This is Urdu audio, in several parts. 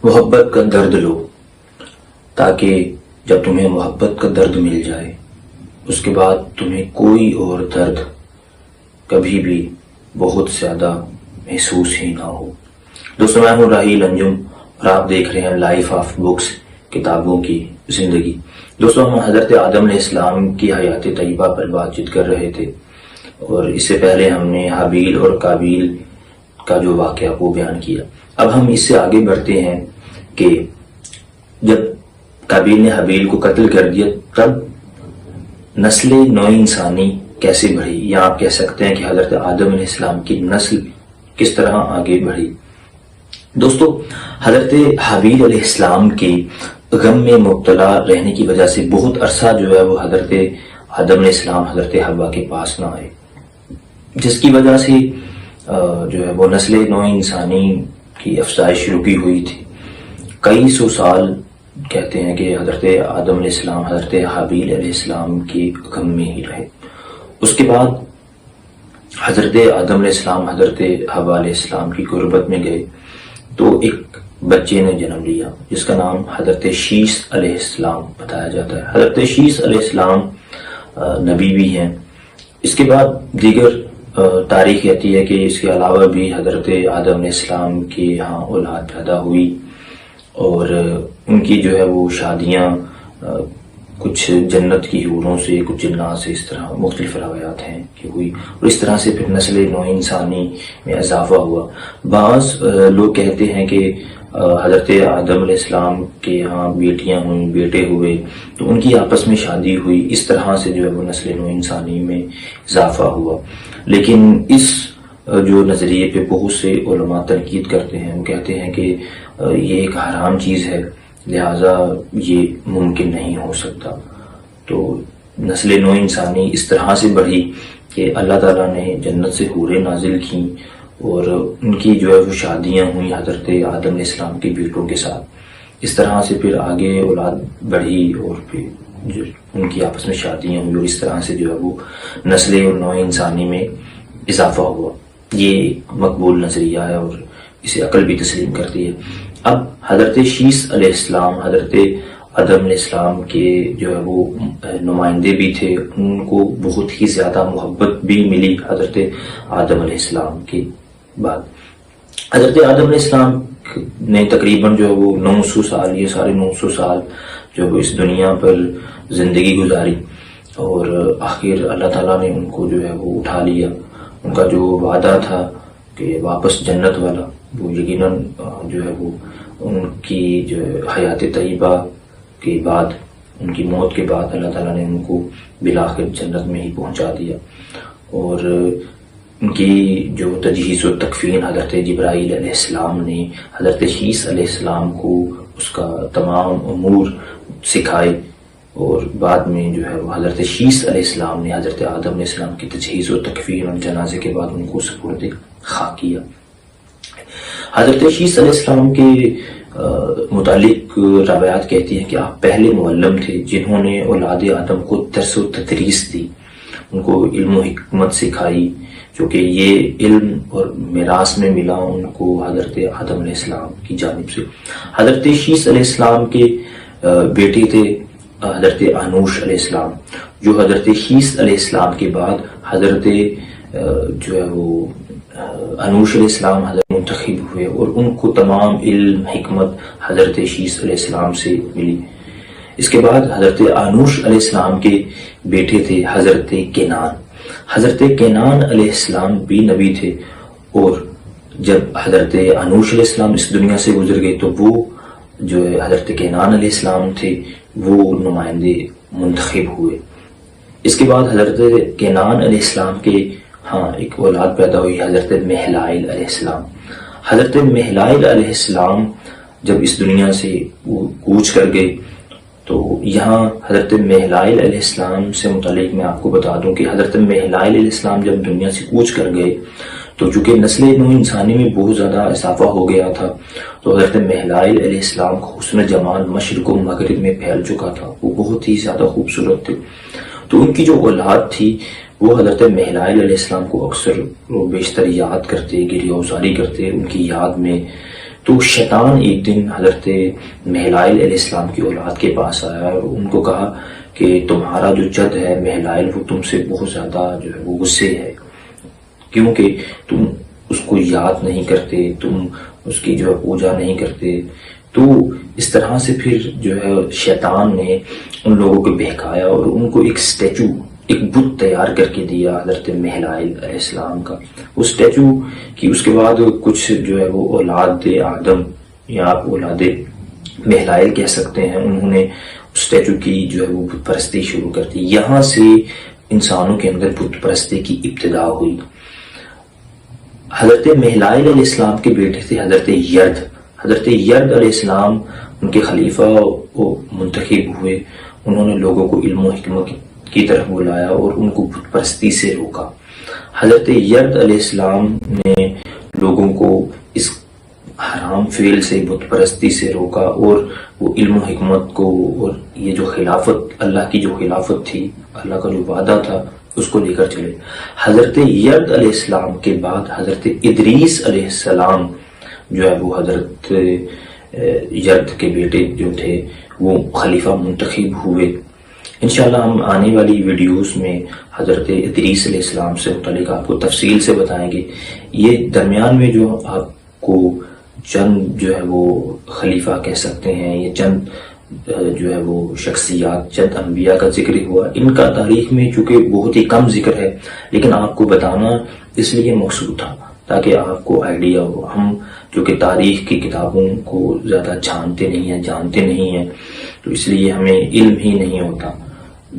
محبت کا درد لو تاکہ جب تمہیں محبت کا درد مل جائے اس کے بعد تمہیں کوئی اور درد کبھی بھی بہت زیادہ محسوس ہی نہ ہو۔ دوستو، میں ہوں راحیل انجم اور آپ دیکھ رہے ہیں لائف آف بکس، کتابوں کی زندگی۔ دوستو، ہم حضرت آدم علیہ السلام کی حیات طیبہ پر بات چیت کر رہے تھے، اور اس سے پہلے ہم نے حابیل اور قابیل کا جو واقعہ وہ بیان کیا۔ اب ہم اس سے آگے بڑھتے ہیں کہ جب قابیل نے حابیل کو قتل کر دیا تب نسل نو انسانی کیسے بڑھی، یا آپ کہہ سکتے ہیں کہ حضرت آدم علیہ السلام کی نسل کس طرح آگے بڑھی۔ دوستو، حضرت حابیل علیہ السلام کی غم میں مبتلا رہنے کی وجہ سے بہت عرصہ جو ہے وہ حضرت آدم علیہ السلام حضرت حوا کے پاس نہ آئے، جس کی وجہ سے جو ہے وہ نسل نو انسانی کی افزائش رکی ہوئی تھی۔ کئی سو سال کہتے ہیں کہ حضرت آدم علیہ السلام حضرت حابیل علیہ السلام کی غم میں ہی رہے۔ اس کے بعد حضرت آدم علیہ السلام حضرت حوا علیہ السلام کی غربت میں گئے تو ایک بچے نے جنم لیا جس کا نام حضرت شیس علیہ السلام بتایا جاتا ہے۔ حضرت شیس علیہ السلام نبی بھی ہیں۔ اس کے بعد دیگر تاریخ کہتی ہے کہ اس کے علاوہ بھی حضرت آدم علیہ السلام کی یہاں اولاد پیدا ہوئی، اور ان کی جو ہے وہ شادیاں کچھ جنت کی حوروں سے، کچھ جنات سے، اس طرح مختلف روایات ہیں کہ ہوئی، اور اس طرح سے پھر نسل نو انسانی میں اضافہ ہوا۔ بعض لوگ کہتے ہیں کہ حضرت آدم علیہ السلام کے یہاں بیٹیاں ہوئیں، بیٹے ہوئے، تو ان کی آپس میں شادی ہوئی، اس طرح سے جو ہے وہ نسل نو انسانی میں اضافہ ہوا۔ لیکن اس جو نظریے پہ بہت سے علماء تنقید کرتے ہیں، وہ کہتے ہیں کہ یہ ایک حرام چیز ہے، لہٰذا یہ ممکن نہیں ہو سکتا۔ تو نسل نو انسانی اس طرح سے بڑھی کہ اللہ تعالیٰ نے جنت سے حوریں نازل کیں، اور ان کی جو ہے وہ شادیاں ہوئیں حضرت آدم علیہ السلام کے بیٹوں کے ساتھ۔ اس طرح سے پھر آگے اولاد بڑھی، اور پھر جو ان کی آپس میں شادیاں ہوئی، اور اس طرح سے جو ہے وہ نسل نو انسانی میں اضافہ ہوا۔ یہ ایک مقبول نظریہ ہے اور اسے عقل بھی تسلیم کرتی ہے۔ اب حضرت شیس علیہ السلام حضرت آدم علیہ السلام کے جو ہے وہ نمائندے بھی تھے، ان کو بہت ہی زیادہ محبت بھی ملی حضرت آدم علیہ السلام کے بعد۔ حضرت آدم علیہ السلام نے تقریباً جو ہے وہ 900 سال، یہ سارے 900 سال جو وہ اس دنیا پر زندگی گزاری، اور آخر اللہ تعالیٰ نے ان کو جو ہے وہ اٹھا لیا۔ ان کا جو وعدہ تھا کہ واپس جنت والا، وہ یقیناً جو ہے وہ ان کی جو حیات طیبہ کے بعد، ان کی موت کے بعد اللہ تعالیٰ نے ان کو بالآخر جنت میں ہی پہنچا دیا۔ اور ان کی جو تجہیز و تکفین حضرت جبرائیل علیہ السلام نے حضرت شیس علیہ السلام کو اس کا تمام امور سکھائے، اور بعد میں جو ہے وہ حضرت شیس علیہ السلام نے حضرت آدم علیہ السلام کی تجہیز و تکفین اور جنازے کے بعد ان کو سپرد خاک کیا۔ حضرت شیس علیہ السلام کے متعلق روایات کہتی ہیں کہ آپ پہلے معلم تھے جنہوں نے اولاد آدم کو درس و تدریس دی، ان کو علم و حکمت سکھائی، چونکہ یہ علم اور میراث میں ملا ان کو حضرت آدم علیہ السلام کی جانب سے۔ حضرت شیس علیہ السلام کے بیٹے تھے حضرت انوش علیہ السلام، جو حضرت شیس علیہ السلام کے بعد حضرت جو ہے وہ انوش علیہ السلام حضرت منتخب ہوئے، اور ان کو تمام علم حکمت حضرت شیس علیہ السلام سے ملی۔ اس کے بعد حضرت انوش علیہ السلام کے بیٹے تھے حضرت کینان۔ حضرت کینان علیہ السلام بھی نبی تھے، اور جب حضرت انوش علیہ السلام اس دنیا سے گزر گئے تو وہ جو ہے حضرت کینان علیہ السلام تھے وہ نمائندے منتخب ہوئے۔ اس کے بعد حضرت کینان علیہ السلام کے ایک اولاد پیدا ہوئی حضرت مہلائل علیہ السلام۔ حضرت مہلائل علیہ السلام جب اس دنیا سے وہ کوچ کر گئے تو یہاں حضرت مہلائل علیہ السلام سے متعلق میں آپ کو بتا دوں کہ حضرت مہلائل علیہ السلام جب دنیا سے کوچ کر گئے تو چونکہ نسل نو انسانی میں بہت زیادہ اضافہ ہو گیا تھا، تو حضرت مہلائل علیہ السلام کو حسن جمال مشرق و مغرب میں پھیل چکا تھا، وہ بہت ہی زیادہ خوبصورت تھے۔ تو ان کی جو اولاد تھی وہ حضرت مہلائل علیہ السلام کو اکثر و بیشتر یاد کرتے، گریہ وزاری کرتے ان کی یاد میں. تو شیطان ایک دن حضرت مہلائل علیہ السلام کی اولاد کے پاس آیا اور ان کو کہا کہ تمہارا جو جد ہے مہلائل وہ تم سے بہت زیادہ جو ہے وہ غصے ہے، کیونکہ تم اس کو یاد نہیں کرتے، تم اس کی جو ہے پوجا نہیں کرتے. تو اس طرح سے پھر جو ہے شیطان نے ان لوگوں کو بہکایا اور ان کو ایک اسٹیچو، ایک بت تیار کر کے دیا حضرت مہلائل علیہ السلام کا. اس اسٹیچو کی اس کے بعد کچھ جو ہے وہ اولاد آدم یا آپ اولاد مہلائل کہہ سکتے ہیں، انہوں نے اسٹیچو کی جو ہے وہ بت پرستی شروع کر دی. یہاں سے انسانوں کے اندر بت پرستی کی ابتدا ہوئی. حضرت مہلائل علیہ السلام کے بیٹے تھے حضرت یرد. حضرت یرد علیہ السلام ان کے خلیفہ وہ منتخب ہوئے. انہوں نے لوگوں کو علم و حکمت کی طرف بلایا اور ان کو بت پرستی سے روکا. حضرت یرد علیہ السلام نے لوگوں کو اس حرام فعل سے، بت پرستی سے روکا اور وہ علم و حکمت کو اور یہ جو خلافت، اللہ کی جو خلافت تھی، اللہ کا جو وعدہ تھا، اس کو لے کر چلے. حضرت یرد علیہ السلام کے بعد حضرت ادریس علیہ السلام جو ہے وہ حضرت یرد کے بیٹے جو تھے وہ خلیفہ منتخب ہوئے. انشاءاللہ ہم آنے والی ویڈیوز میں حضرت ادریس علیہ السلام سے متعلق آپ کو تفصیل سے بتائیں گے. یہ درمیان میں جو آپ کو چند جو ہے وہ خلیفہ کہہ سکتے ہیں، یہ چند جو ہے وہ شخصیات، چند انبیاء کا ذکر ہوا. ان کا تاریخ میں چونکہ بہت ہی کم ذکر ہے، لیکن آپ کو بتانا اس لیے مقصود تھا تاکہ آپ کو آئیڈیا ہو. ہم جو کہ تاریخ کی کتابوں کو زیادہ جانتے نہیں ہیں تو اس لیے ہمیں علم ہی نہیں ہوتا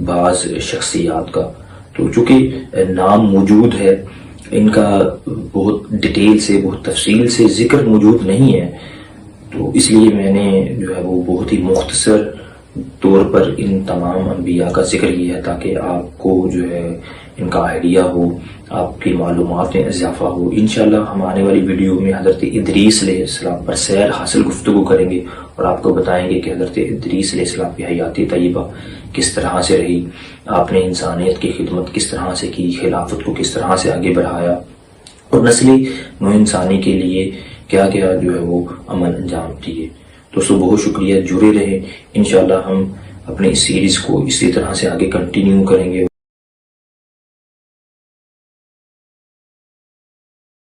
بعض شخصیات کا. تو چونکہ نام موجود ہے، ان کا بہت ڈیٹیل سے، بہت تفصیل سے ذکر موجود نہیں ہے، تو اس لیے میں نے جو ہے وہ بہت ہی مختصر طور پر ان تمام انبیاء کا ذکر کیا ہے تاکہ آپ کو جو ہے ان کا آئیڈیا ہو، آپ کی معلومات میں اضافہ ہو. انشاءاللہ ہم آنے والی ویڈیو میں حضرت ادریس علیہ السلام پر سیر حاصل گفتگو کریں گے اور آپ کو بتائیں گے کہ حضرت ادریس علیہ السلام کی حیات طیبہ کس طرح سے رہی، آپ نے انسانیت کی خدمت کس طرح سے کی، خلافت کو کس طرح سے آگے بڑھایا اور نسلی نو انسانی کے لیے کیا کیا جو ہے وہ عمل انجام دیے. دوستو بہت شکریہ، جڑے رہے. انشاءاللہ ہم اپنے اس سیریز کو اسی طرح سے آگے کنٹینیو کریں گے.